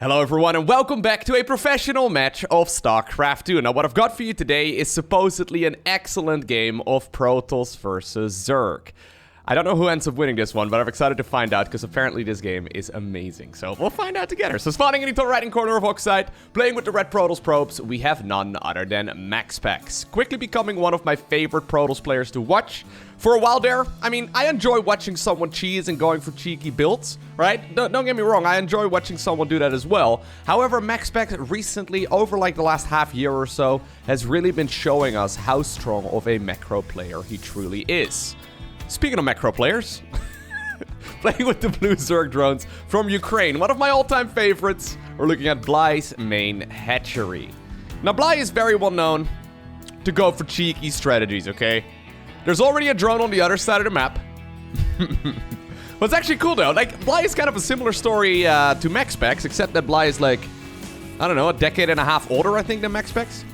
Hello everyone and welcome back to a professional match of StarCraft 2. Now what I've got for you today is supposedly an excellent game of Protoss versus Zerg. I don't know who ends up winning this one, but I'm excited to find out because apparently this game is amazing. So we'll find out together. So spawning in the top right-hand corner of Oxide, playing with the red Protoss probes, we have none other than MaxPax. Quickly becoming one of my favorite Protoss players to watch. For a while there, I mean, I enjoy watching someone cheese and going for cheeky builds, right? Don't get me wrong, I enjoy watching someone do that as well. However, MaxPax recently, over like the last half year or so, has really been showing us how strong of a macro player he truly is. Speaking of macro players, playing with the blue Zerg drones from Ukraine, one of my all-time favorites, we're looking at Bly's main hatchery. Now, Bly is very well known to go for cheeky strategies, okay? There's already a drone on the other side of the map. What's actually cool though, like, Bly is kind of a similar story to MaxPax, except that Bly is like, I don't know, a decade and a half older, I think, than MaxPax.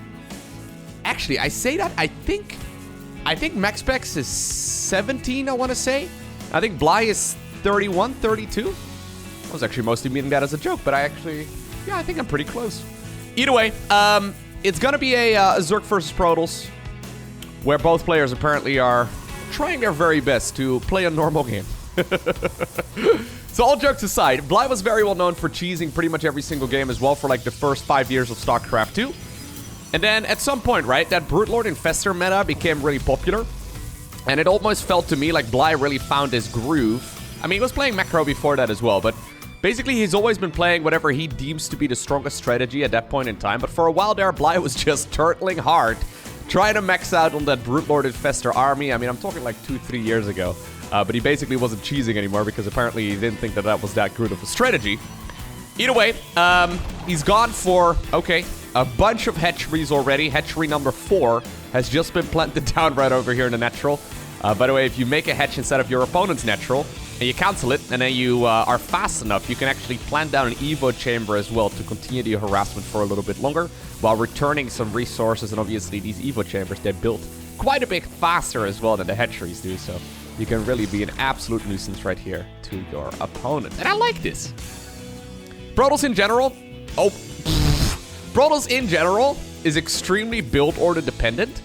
Actually, I say that, I think MaxPax is 17, I want to say. I think Bly is 31, 32. I was actually mostly meaning that as a joke, but I think I'm pretty close. Either way, it's gonna be a Zerg versus Protoss, where both players apparently are trying their very best to play a normal game. So all jokes aside, Bly was very well known for cheesing pretty much every single game as well for like the first 5 years of StarCraft 2. And then at some point, right, that Brute Lord Infestor meta became really popular. And it almost felt to me like Bly really found his groove. I mean, he was playing macro before that as well, but basically he's always been playing whatever he deems to be the strongest strategy at that point in time. But for a while there, Bly was just turtling hard, trying to max out on that Brute Lord Infestor army. I mean, I'm talking like 2-3 years ago. But he basically wasn't cheesing anymore because apparently he didn't think that that was that good of a strategy. Either way, he's gone for, okay, a bunch of hatcheries already. Hatchery number 4 has just been planted down right over here in the natural. By the way, if you make a hatch instead of your opponent's natural, and you cancel it, and then you are fast enough, you can actually plant down an Evo chamber as well to continue the harassment for a little bit longer, while returning some resources. And obviously these Evo chambers, they're built quite a bit faster as well than the hatcheries do, so you can really be an absolute nuisance right here to your opponent. And I like this. Protoss in general, Protoss in general is extremely build order dependent.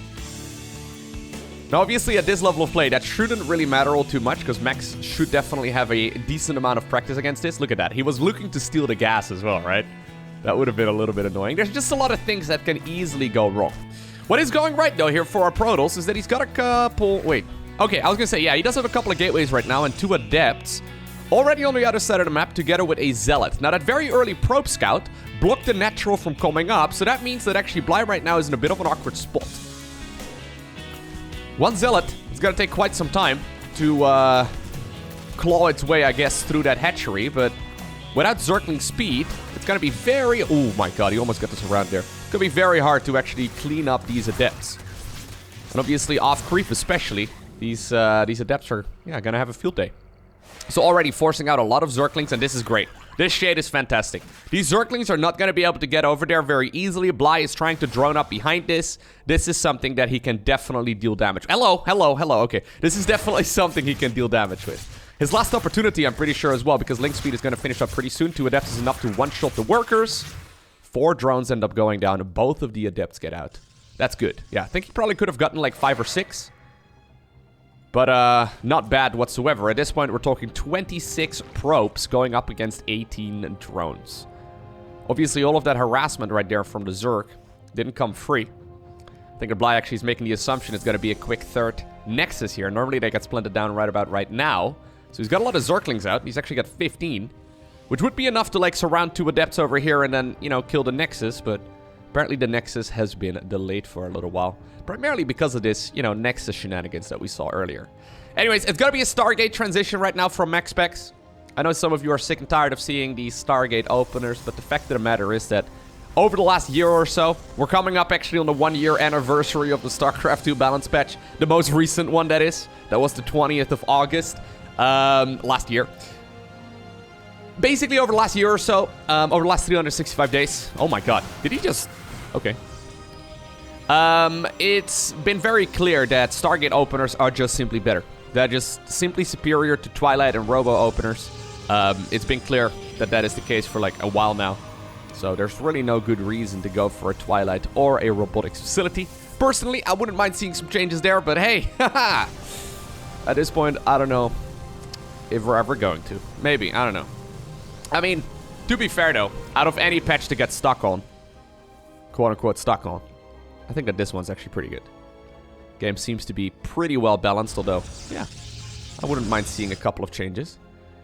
Now, obviously, at this level of play, that shouldn't really matter all too much, because Max should definitely have a decent amount of practice against this. Look at that. He was looking to steal the gas as well, right? That would have been a little bit annoying. There's just a lot of things that can easily go wrong. What is going right, though, here for our Protoss is that he's got a couple... Wait. Okay, I was going to say, yeah, he does have a couple of gateways right now and 2 adepts already on the other side of the map together with a zealot. Now, that very early probe scout blocked the natural from coming up, so that means that actually Bly right now is in a bit of an awkward spot. One zealot is going to take quite some time to claw its way, I guess, through that hatchery, but without Zergling speed, it's going to be very... Oh my god, he almost got this around there. It's going to be very hard to actually clean up these adepts. And obviously, off creep especially, these adepts are going to have a field day. So already forcing out a lot of Zerglings, and this is great. This shade is fantastic. These Zerglings are not going to be able to get over there very easily. Bly is trying to drone up behind this. This is something that he can definitely deal damage. Hello. Okay. This is definitely something he can deal damage with. His last opportunity, I'm pretty sure as well, because link speed is going to finish up pretty soon. 2 adepts is enough to one-shot the workers. 4 drones end up going down. Both of the adepts get out. That's good. Yeah, I think he probably could have gotten like 5 or 6. But not bad whatsoever. At this point, we're talking 26 probes going up against 18 drones. Obviously, all of that harassment right there from the Zerg didn't come free. I think Bly actually is making the assumption it's going to be a quick third Nexus here. Normally, they get splintered down right about right now. So he's got a lot of Zerglings out. He's actually got 15, which would be enough to, like, surround 2 adepts over here and then, you know, kill the Nexus. But apparently, the Nexus has been delayed for a little while. Primarily because of this, you know, Nexus shenanigans that we saw earlier. Anyways, it's gonna be a Stargate transition right now from MaxPax. I know some of you are sick and tired of seeing these Stargate openers, but the fact of the matter is that over the last year or so, we're coming up actually on the 1-year anniversary of the StarCraft 2 balance patch. The most recent one, that is. That was the 20th of August last year. Basically, over the last year or so, over the last 365 days. Oh my god, did he just... Okay. It's been very clear that Stargate openers are just simply better. They're just simply superior to Twilight and Robo openers. It's been clear that that is the case for like a while now. So there's really no good reason to go for a Twilight or a robotics facility. Personally, I wouldn't mind seeing some changes there, but hey, haha. At this point, I don't know if we're ever going to. Maybe, I don't know. I mean, to be fair though, out of any patch to get stuck on, quote-unquote stuck on, I think that this one's actually pretty good. Game seems to be pretty well balanced, although, yeah, I wouldn't mind seeing a couple of changes.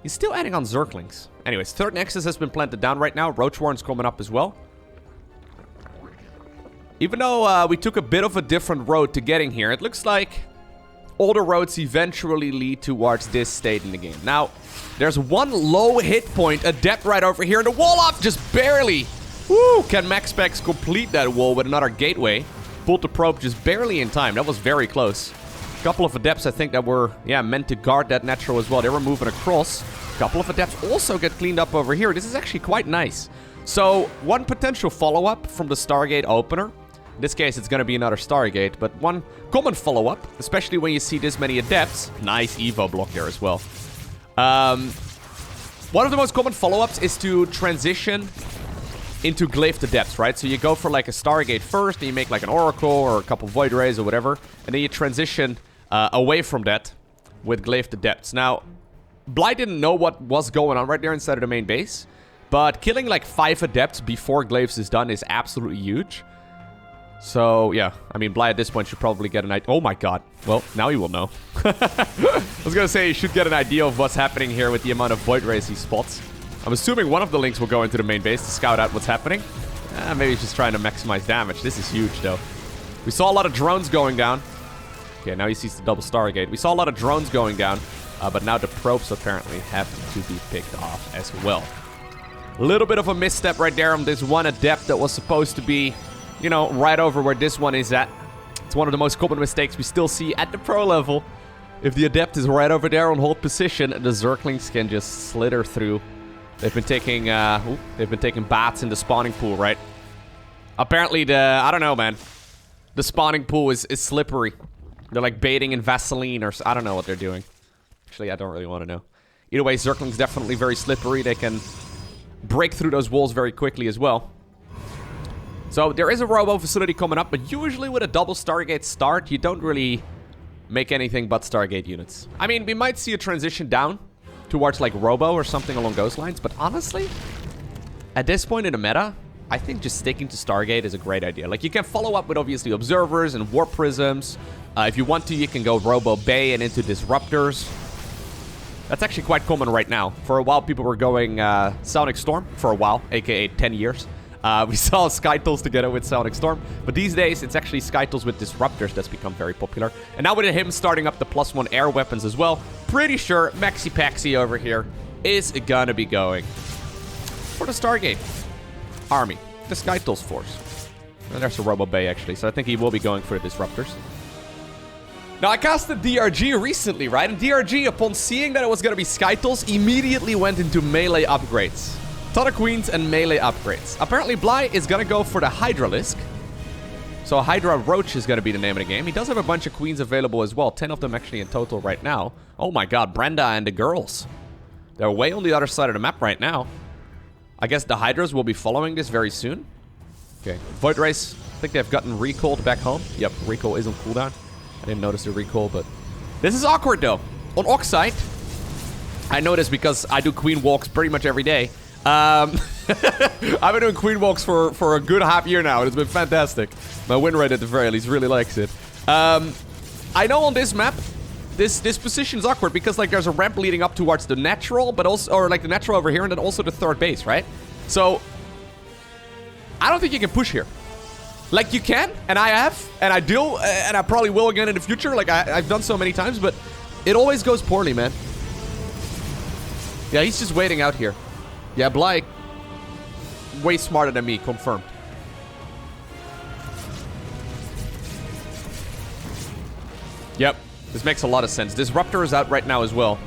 He's still adding on Zerglings. Anyways, third Nexus has been planted down right now. Roach Warren's coming up as well. Even though we took a bit of a different road to getting here, it looks like all the roads eventually lead towards this state in the game. Now, there's one low hit point, Adept right over here, and the wall up just barely. Woo! Can MaxPax complete that wall with another gateway? Pulled the probe just barely in time. That was very close. A couple of Adepts, I think, that were, yeah, meant to guard that natural as well. They were moving across. A couple of Adepts also get cleaned up over here. This is actually quite nice. So, one potential follow-up from the Stargate opener. In this case, it's going to be another Stargate, but one common follow-up, especially when you see this many Adepts. Nice Evo block there as well. One of the most common follow-ups is to transition into Glyph Adepts, right? So you go for like a Stargate first, and you make like an Oracle or a couple Void Rays or whatever, and then you transition away from that with Glyph Adepts. Now, Bly didn't know what was going on right there inside of the main base, but killing like 5 Adepts before Glyphs is done is absolutely huge. So, yeah, I mean, Bly at this point should probably get an idea. Oh my god. Well, now he will know. I was gonna say he should get an idea of what's happening here with the amount of Void Rays he spots. I'm assuming one of the links will go into the main base to scout out what's happening. Maybe he's just trying to maximize damage. This is huge, though. We saw a lot of drones going down. Okay, now he sees the double Stargate. We saw a lot of drones going down, but now the probes apparently have to be picked off as well. A little bit of a misstep right there on this one Adept that was supposed to be, you know, right over where this one is at. It's one of the most common mistakes we still see at the pro level. If the Adept is right over there on hold position, the Zerglings can just slither through. They've been taking baths in the spawning pool, right? Apparently I don't know, man. The spawning pool is slippery. They're like baiting in Vaseline or I don't know what they're doing. Actually, I don't really want to know. Either way, Zergling's definitely very slippery. They can break through those walls very quickly as well. So there is a robo facility coming up, but usually with a double Stargate start, you don't really make anything but Stargate units. I mean, we might see a transition down towards like robo or something along those lines, but honestly, at this point in the meta, I think just sticking to Stargate is a great idea. Like, you can follow up with obviously observers and warp prisms. If you want to, you can go robo bay and into disruptors. That's actually quite common right now. For a while, people were going Sonic Storm for a while, aka 10 years. We saw SkyToss together with Sonic Storm, but these days it's actually SkyToss with Disruptors that's become very popular. And now with him starting up the +1 air weapons as well, pretty sure MaxiPaxi over here is gonna be going for the Stargate army, the SkyToss force. And there's a Robo Bay actually, so I think he will be going for the Disruptors. Now, I casted DRG recently, right? And DRG, upon seeing that it was gonna be SkyToss, immediately went into melee upgrades. Ton of Queens and melee upgrades. Apparently, Bly is gonna go for the Hydralisk. So Hydra Roach is gonna be the name of the game. He does have a bunch of Queens available as well. 10 of them actually in total right now. Oh my god, Brenda and the girls. They're way on the other side of the map right now. I guess the Hydras will be following this very soon. Okay, Void Race. I think they've gotten recalled back home. Yep, recall is on cooldown. I didn't notice the recall, but... This is awkward though. On Oxide, I know this because I do Queen walks pretty much every day. I've been doing Queen walks for a good half year now, and it's been fantastic. My win rate at the very least really likes it. I know on this map, this position's awkward because like there's a ramp leading up towards the natural, but also, or like the natural over here, and then also the third base, right? So, I don't think you can push here. Like you can, and I have, and I do, and I probably will again in the future. Like I've done so many times, but it always goes poorly, man. Yeah, he's just waiting out here. Yeah, Bly, way smarter than me, confirmed. Yep, this makes a lot of sense. Disruptor is out right now as well.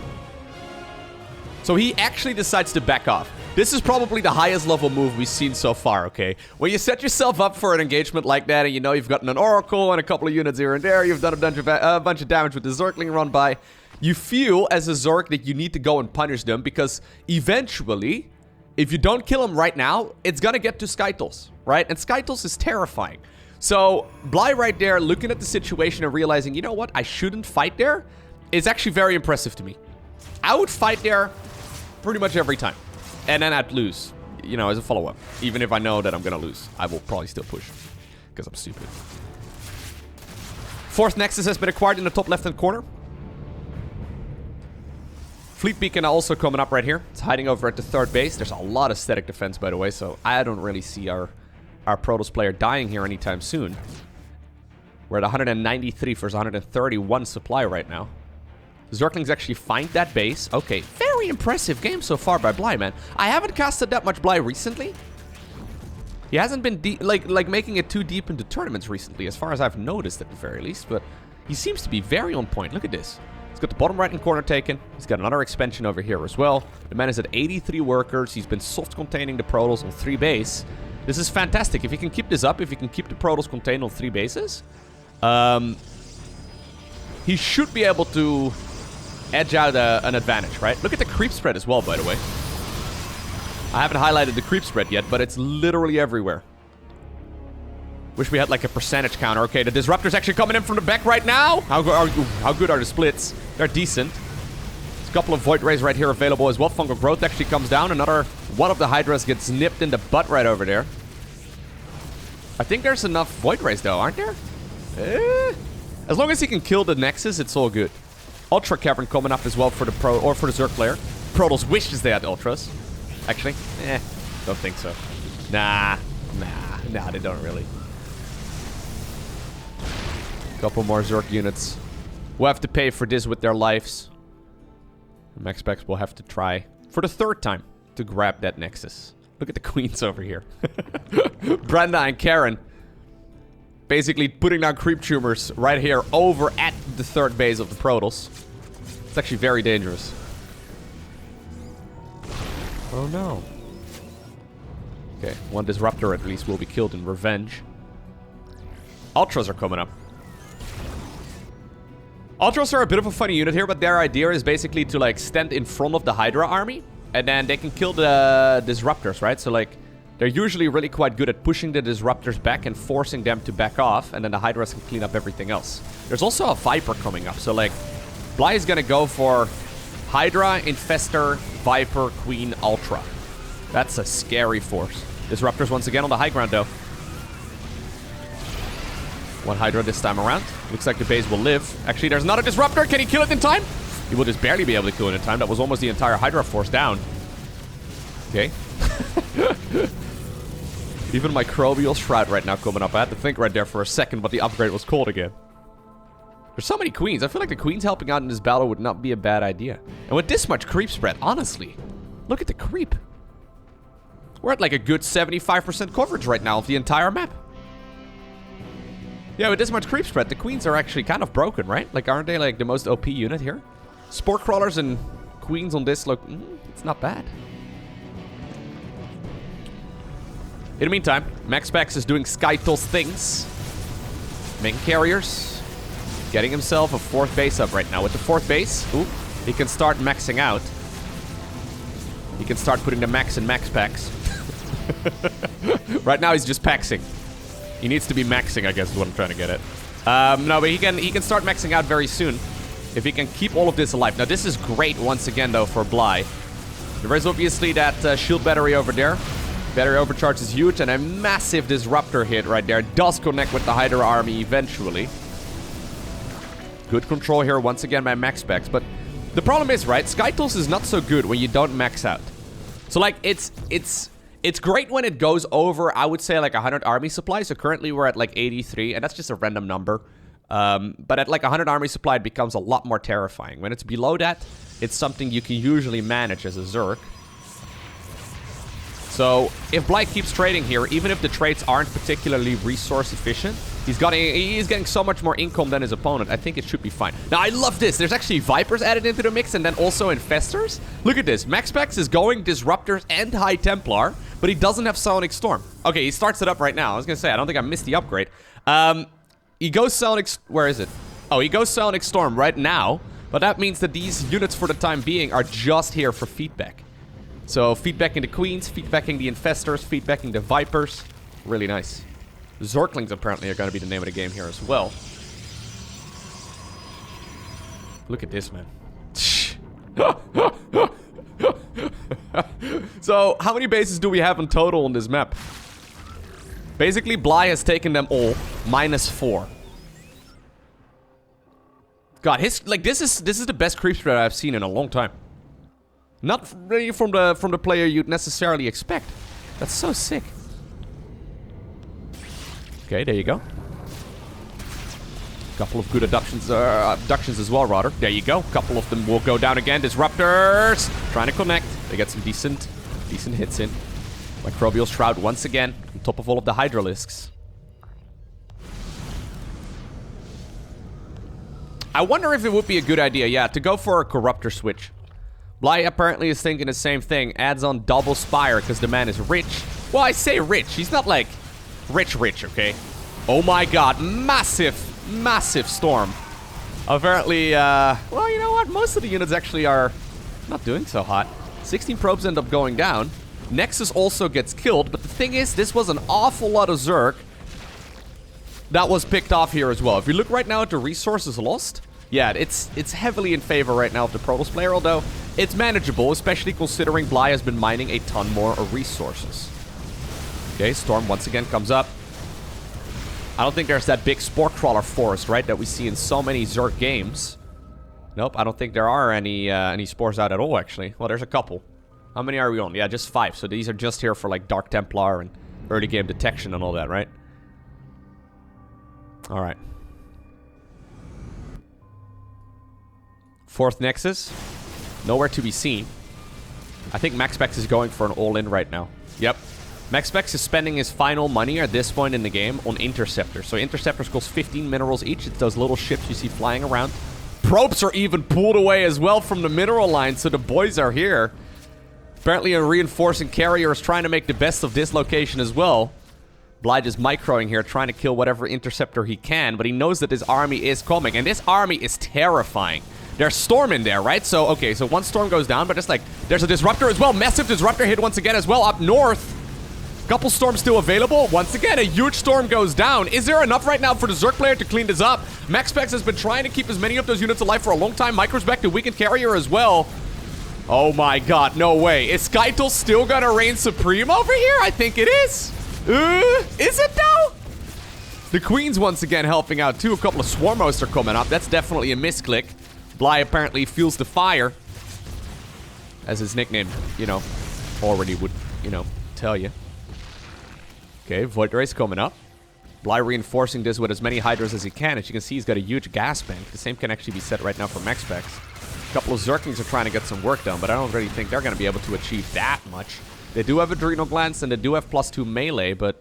So he actually decides to back off. This is probably the highest level move we've seen so far, okay? When you set yourself up for an engagement like that and you know you've gotten an Oracle and a couple of units here and there, you've done a bunch of damage with the Zergling run by, you feel as a Zerg that you need to go and punish them because eventually if you don't kill him right now, it's gonna get to SkyToss, right? And SkyToss is terrifying. So, Bly right there, looking at the situation and realizing, you know what, I shouldn't fight there, is actually very impressive to me. I would fight there pretty much every time. And then I'd lose, you know, as a follow-up. Even if I know that I'm gonna lose, I will probably still push. Because I'm stupid. Fourth Nexus has been acquired in the top left-hand corner. Fleet Beacon also coming up right here. It's hiding over at the third base. There's a lot of static defense, by the way, so I don't really see our Protoss player dying here anytime soon. We're at 193 versus 131 supply right now. Zerglings actually find that base. Okay, very impressive game so far by Bly, man. I haven't casted that much Bly recently. He hasn't been like making it too deep into tournaments recently, as far as I've noticed at the very least, but he seems to be very on point. Look at this. He's got the bottom right-hand corner taken. He's got another expansion over here as well. The man is at 83 workers. He's been soft-containing the Protoss on 3 base. This is fantastic. If he can keep this up, if he can keep the Protoss contained on 3 bases, he should be able to edge out an advantage, right? Look at the creep spread as well, by the way. I haven't highlighted the creep spread yet, but it's literally everywhere. Wish we had like a percentage counter. Okay, the Disruptor's actually coming in from the back right now. How good are the splits? They're decent. There's a couple of Void Rays right here available as well. Fungal Growth actually comes down. Another one of the Hydras gets nipped in the butt right over there. I think there's enough Void Rays though, aren't there? As long as he can kill the Nexus, it's all good. Ultra Cavern coming up as well for the Zerg player. Protoss wishes they had Ultras. Actually, don't think so. Nah, they don't really. Couple more Zerg units. We'll have to pay for this with their lives. MaxPax will have to try for the 3rd time to grab that Nexus. Look at the queens over here. Brenda and Karen basically putting down creep tumors right here over at the 3rd base of the Protoss. It's actually very dangerous. Oh no. Okay, one Disruptor at least will be killed in revenge. Ultras are coming up. Ultras are a bit of a funny unit here, but their idea is basically to like stand in front of the Hydra army, and then they can kill the Disruptors, right? So like, they're usually really quite good at pushing the Disruptors back and forcing them to back off, and then the Hydras can clean up everything else. There's also a Viper coming up, so like, Bly is gonna go for Hydra, Infestor, Viper, Queen, Ultra. That's a scary force. Disruptors once again on the high ground though. One Hydra this time around. Looks like the base will live. Actually, there's another Disruptor. Can he kill it in time? He will just barely be able to kill it in time. That was almost the entire Hydra force down. Okay. Even Microbial Shroud right now coming up. I had to think right there for a second what the upgrade was called again. There's so many queens. I feel like the queens helping out in this battle would not be a bad idea. And with this much creep spread, honestly, look at the creep. We're at like a good 75% coverage right now of the entire map. Yeah, with this much creep spread, the queens are actually kind of broken, right? Like, aren't they like the most OP unit here? Spore crawlers and queens on this look, it's not bad. In the meantime, MaxPax is doing SkyToss things. Making carriers. Getting himself a 4th base up right now. With the 4th base, he can start maxing out. He can start putting the max in MaxPax. Right now, he's just paxing. He needs to be maxing, I guess is what I'm trying to get at. No, but he can start maxing out very soon. If he can keep all of this alive. Now, this is great once again, though, for Bly. There is obviously that shield battery over there. Battery overcharge is huge, and a massive Disruptor hit right there does connect with the Hydra army eventually. Good control here once again by MaxPax, but the problem is, right, SkyToss is not so good when you don't max out. So, like, it's great when it goes over, I would say, like 100 army supply. So currently we're at like 83, and that's just a random number. But at like 100 army supply, it becomes a lot more terrifying. When it's below that, it's something you can usually manage as a Zerg. So if Bly keeps trading here, even if the trades aren't particularly resource efficient, he's getting so much more income than his opponent. I think it should be fine. Now, I love this. There's actually Vipers added into the mix and then also Infestors. Look at this. MaxPax is going Disruptors and High Templar, but he doesn't have Sonic Storm. Okay, he starts it up right now. I was going to say, I don't think I missed the upgrade. He goes Sonic... Where is it? Oh, he goes Sonic Storm right now, but that means that these units for the time being are just here for feedback. So feedbacking the queens, feedbacking the infestors, feedbacking the vipers. Really nice. Zerglings apparently are going to be the name of the game here as well. Look at this, man. So, how many bases do we have in total on this map? Basically, Bly has taken them all, -4. God, this is the best creep spread I've seen in a long time. Not really from the player you'd necessarily expect. That's so sick. Okay, there you go. Couple of good abductions as well, rather. There you go. Couple of them will go down again. Disruptors trying to connect. They get some decent hits in. Microbial Shroud once again on top of all of the Hydralisks. I wonder if it would be a good idea, yeah, to go for a Corruptor switch. Bly apparently is thinking the same thing. Adds on double Spire because the man is rich. Well, I say rich. He's not like rich, okay? Oh my god. Massive storm. Apparently, well, you know what? Most of the units actually are not doing so hot. 16 probes end up going down. Nexus also gets killed, but the thing is, this was an awful lot of Zerg that was picked off here as well. If you look right now at the resources lost, yeah, it's heavily in favor right now of the Protoss player, although it's manageable, especially considering Bly has been mining a ton more resources. Okay, Storm once again comes up. I don't think there's that big Spore Crawler forest, right, that we see in so many Zerg games. Nope, I don't think there are any spores out at all, actually. Well, there's a couple. How many are we on? Yeah, just 5. So these are just here for, like, Dark Templar and early game detection and all that, right? Alright. 4th Nexus. Nowhere to be seen. I think MaxPax is going for an all-in right now. Yep. MaxPax is spending his final money at this point in the game on Interceptors. So Interceptors cost 15 minerals each. It's those little ships you see flying around. Probes are even pulled away as well from the mineral line, so the boys are here. Apparently a reinforcing carrier is trying to make the best of this location as well. Bly is microing here, trying to kill whatever interceptor he can, but he knows that this army is coming, and this army is terrifying. There's Storm in there, right? So, okay, so one Storm goes down, but it's like, there's a Disruptor as well. Massive Disruptor hit once again as well up north. Couple Storms still available. Once again, a huge Storm goes down. Is there enough right now for the Zerg player to clean this up? MaxPax has been trying to keep as many of those units alive for a long time. Micro's back to Weakened Carrier as well. Oh my god, no way. Is SkyToss still gonna reign supreme over here? I think it is. Is it though? The Queen's once again helping out too. A couple of Swarmos are coming up. That's definitely a misclick. Bly apparently feels the fire. As his nickname, you know, already would, you know, tell you. Okay, Void Ray's coming up. Bly reinforcing this with as many Hydras as he can. As you can see, he's got a huge gas bank. The same can actually be set right now for MaxPax. A couple of Zerglings are trying to get some work done, but I don't really think they're going to be able to achieve that much. They do have Adrenal Glands, and they do have +2 melee, but...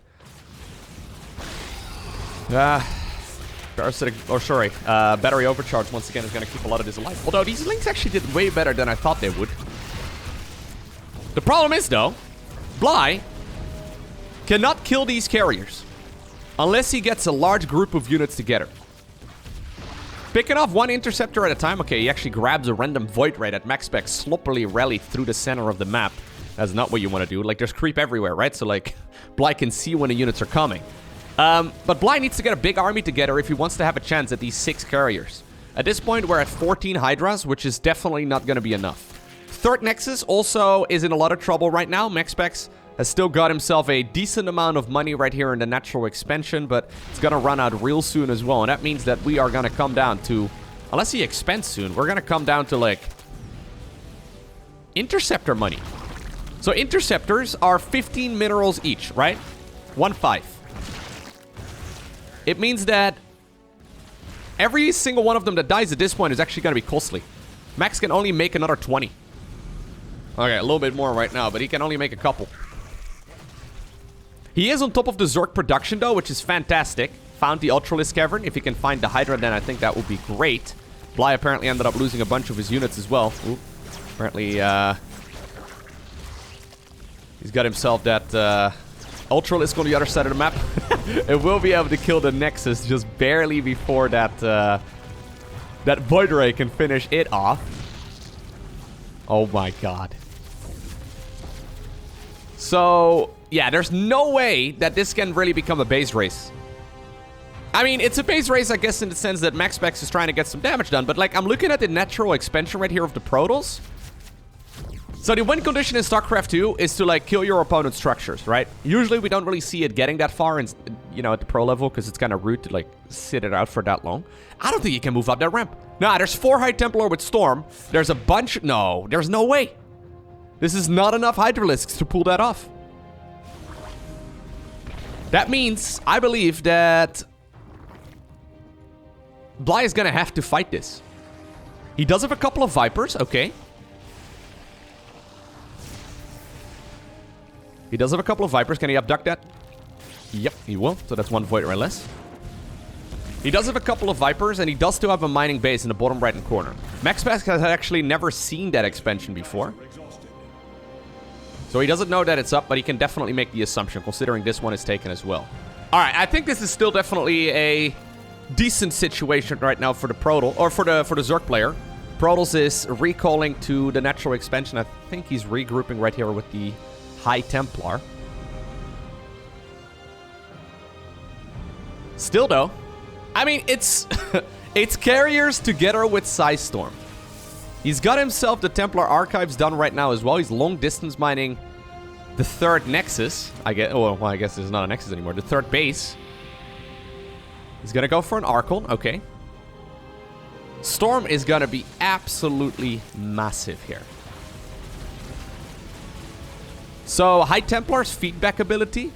Battery Overcharge once again is going to keep a lot of this alive. Although these Lings actually did way better than I thought they would. The problem is, though, Bly cannot kill these carriers unless he gets a large group of units together. Picking off one interceptor at a time. Okay, he actually grabs a random Void Ray that MaxPax sloppily rallied through the center of the map. That's not what you want to do. Like, there's creep everywhere, right? So, like, Bly can see when the units are coming. But Bly needs to get a big army together if he wants to have a chance at these 6 carriers. At this point, we're at 14 Hydras, which is definitely not going to be enough. 3rd Nexus also is in a lot of trouble right now. MaxPax has still got himself a decent amount of money right here in the natural expansion, but it's going to run out real soon as well. And that means that we are going to come down to, unless he expands soon, we're going to come down to, like, Interceptor money. So Interceptors are 15 minerals each, right? 1/5. It means that every single one of them that dies at this point is actually going to be costly. Max can only make another 20. Okay, a little bit more right now, but he can only make a couple. He is on top of the Zerg production, though, which is fantastic. Found the Ultralisk Cavern. If he can find the Hydra, then I think that would be great. Bly apparently ended up losing a bunch of his units as well. Ooh. Apparently, he's got himself that Ultralisk on the other side of the map. It will be able to kill the Nexus just barely before that that Void Ray can finish it off. Oh my god. So, yeah, there's no way that this can really become a base race. I mean, it's a base race, I guess, in the sense that MaxPax is trying to get some damage done. But, like, I'm looking at the natural expansion right here of the Protoss. So the win condition in StarCraft 2 is to, like, kill your opponent's structures, right? Usually we don't really see it getting that far, you know, at the pro level, because it's kind of rude to, like, sit it out for that long. I don't think you can move up that ramp. Nah, there's 4 High Templar with Storm. There's a bunch... No, there's no way. This is not enough Hydralisks to pull that off. That means, I believe that... Bly is gonna have to fight this. He does have a couple of Vipers, okay. He does have a couple of Vipers. Can he abduct that? Yep, he will. So that's 1 Void Ray less. He does have a couple of Vipers, and he does still have a mining base in the bottom right-hand corner. MaxPax has actually never seen that expansion before. So he doesn't know that it's up, but he can definitely make the assumption, considering this one is taken as well. Alright, I think this is still definitely a decent situation right now for the Protoss, or for the Zerg player. Protoss is recalling to the natural expansion. I think he's regrouping right here with the High Templar. Still though, I mean, it's it's carriers together with Storm. He's got himself the Templar archives done right now as well. He's long distance mining the 3rd Nexus. I guess, well, I guess it's not a Nexus anymore. The 3rd base. He's gonna go for an Archon, okay. Storm is gonna be absolutely massive here. So, High Templar's feedback ability,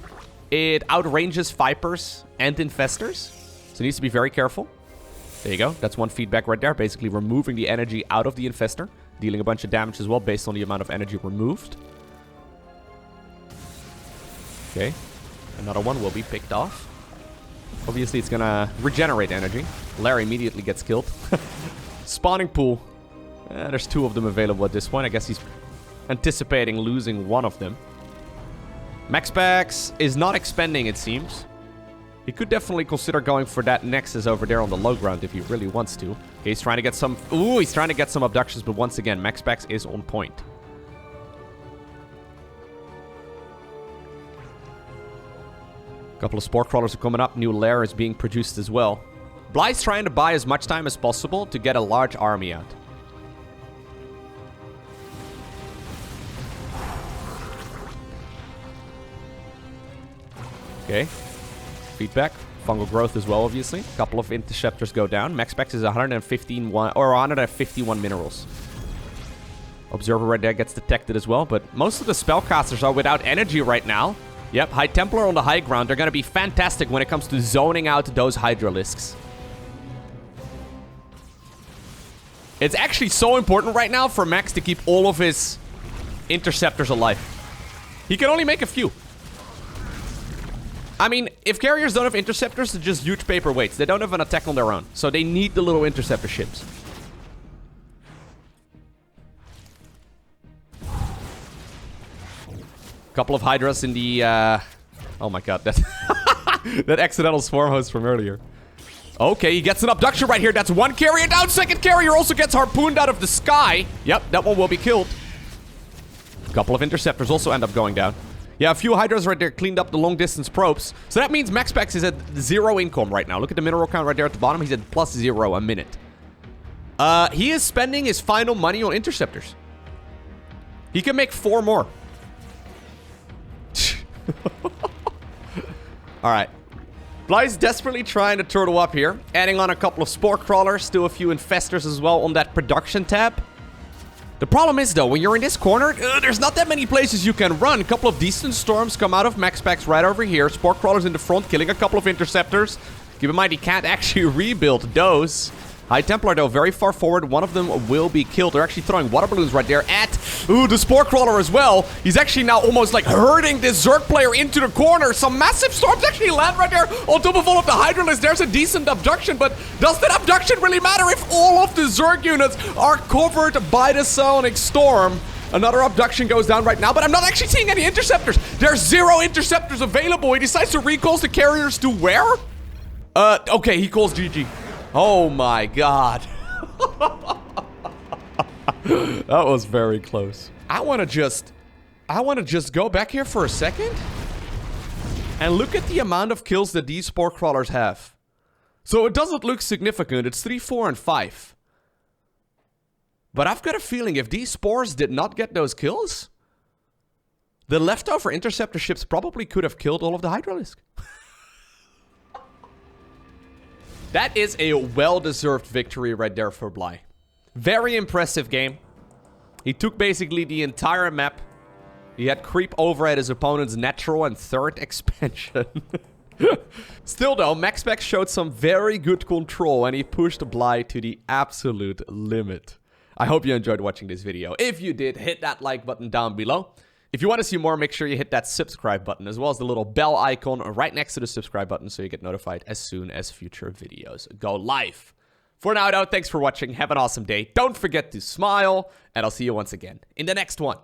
it outranges Vipers and Infestors. So, it needs to be very careful. There you go. That's 1 feedback right there. Basically removing the energy out of the Infestor. Dealing a bunch of damage as well based on the amount of energy removed. Okay. Another one will be picked off. Obviously, it's gonna regenerate energy. Larry immediately gets killed. Spawning pool. There's 2 of them available at this point. I guess he's anticipating losing 1 of them. MaxPax is not expending, it seems. He could definitely consider going for that Nexus over there on the low ground if he really wants to. Okay, he's trying to get some... Ooh, he's trying to get some abductions, but once again, MaxPax is on point. A couple of Spore Crawlers are coming up. New lair is being produced as well. Bly's trying to buy as much time as possible to get a large army out. Okay. Feedback. Fungal growth as well, obviously. A couple of interceptors go down. MaxPax is 151 minerals. Observer right there gets detected as well, but most of the spellcasters are without energy right now. Yep, High Templar on the high ground. They're going to be fantastic when it comes to zoning out those Hydralisks. It's actually so important right now for Max to keep all of his interceptors alive. He can only make a few. I mean, if carriers don't have interceptors, they're just huge paperweights. They don't have an attack on their own. So they need the little interceptor ships. Couple of Hydras in the... Oh my god, that... that accidental swarm host from earlier. Okay, he gets an abduction right here. That's 1 carrier down. 2nd carrier also gets harpooned out of the sky. Yep, that one will be killed. Couple of interceptors also end up going down. Yeah, a few Hydras right there cleaned up the long-distance probes. So that means MaxPax is at 0 income right now. Look at the mineral count right there at the bottom. He's at +0 a minute. He is spending his final money on interceptors. He can make 4 more. Alright. Bly's desperately trying to turtle up here. Adding on a couple of Spore Crawlers. Still a few Infestors as well on that production tab. The problem is, though, when you're in this corner, there's not that many places you can run. A couple of decent storms come out of MaxPax right over here. Spore Crawlers in the front, killing a couple of interceptors. Keep in mind, he can't actually rebuild those. High Templar, though, very far forward. One of them will be killed. They're actually throwing water balloons right there at, the Spore Crawler as well. He's actually now almost, like, herding this Zerg player into the corner. Some massive storms actually land right there on top of all of the Hydralisks. There's a decent abduction, but does that abduction really matter if all of the Zerg units are covered by the Sonic Storm? Another abduction goes down right now, but I'm not actually seeing any interceptors. There's 0 interceptors available. He decides to recall the carriers to where? Okay, he calls GG. Oh my god. That was very close. I want to just I want to just go back here for a second and look at the amount of kills that these spore crawlers have. So it doesn't look significant. It's 3, 4, and 5. But I've got a feeling if these spores did not get those kills, the leftover interceptor ships probably could have killed all of the Hydralisk. That is a well-deserved victory right there for Bly. Very impressive game. He took basically the entire map. He had creep over at his opponent's natural and third expansion. Still though, MaxPax showed some very good control and he pushed Bly to the absolute limit. I hope you enjoyed watching this video. If you did, hit that like button down below. If you want to see more, make sure you hit that subscribe button as well as the little bell icon right next to the subscribe button so you get notified as soon as future videos go live. For now though, thanks for watching. Have an awesome day. Don't forget to smile and I'll see you once again in the next one.